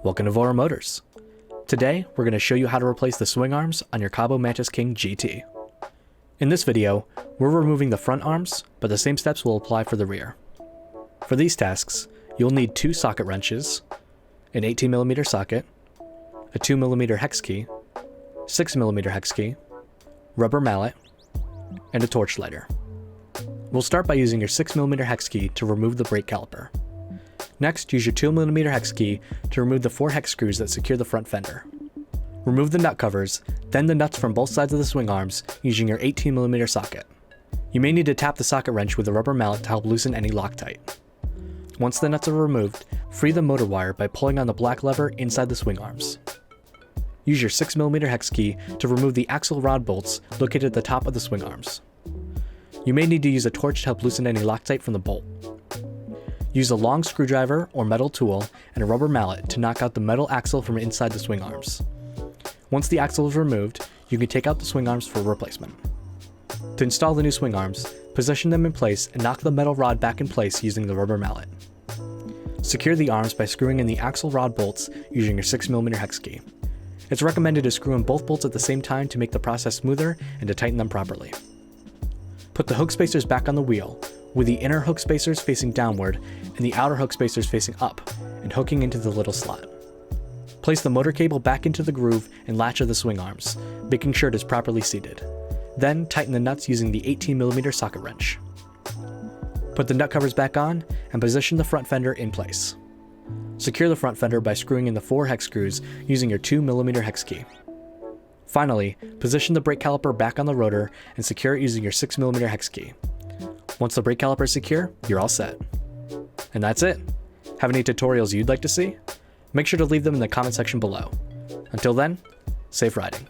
Welcome to VoroMotors. Today, we're going to show you how to replace the swing arms on your Kaabo Mantis King GT. In this video, we're removing the front arms, but the same steps will apply for the rear. For these tasks, you'll need 2 socket wrenches, an 18mm socket, a 2mm hex key, 6mm hex key, rubber mallet, and a torch lighter. We'll start by using your 6mm hex key to remove the brake caliper. Next, use your 2mm hex key to remove the 4 hex screws that secure the front fender. Remove the nut covers, then the nuts from both sides of the swing arms using your 18mm socket. You may need to tap the socket wrench with a rubber mallet to help loosen any Loctite. Once the nuts are removed, free the motor wire by pulling on the black lever inside the swing arms. Use your 6mm hex key to remove the axle rod bolts located at the top of the swing arms. You may need to use a torch to help loosen any Loctite from the bolt. Use a long screwdriver or metal tool and a rubber mallet to knock out the metal axle from inside the swing arms. Once the axle is removed, you can take out the swing arms for replacement. To install the new swing arms, position them in place and knock the metal rod back in place using the rubber mallet. Secure the arms by screwing in the axle rod bolts using your 6mm hex key. It's recommended to screw in both bolts at the same time to make the process smoother and to tighten them properly. Put the hook spacers back on the wheel, with the inner hook spacers facing downward and the outer hook spacers facing up and hooking into the little slot. Place the motor cable back into the groove and latch of the swing arms, making sure it is properly seated. Then tighten the nuts using the 18mm socket wrench. Put the nut covers back on and position the front fender in place. Secure the front fender by screwing in the 4 hex screws using your 2mm hex key. Finally, position the brake caliper back on the rotor and secure it using your 6mm hex key. Once the brake caliper is secure, you're all set. And that's it. Have any tutorials you'd like to see? Make sure to leave them in the comment section below. Until then, safe riding.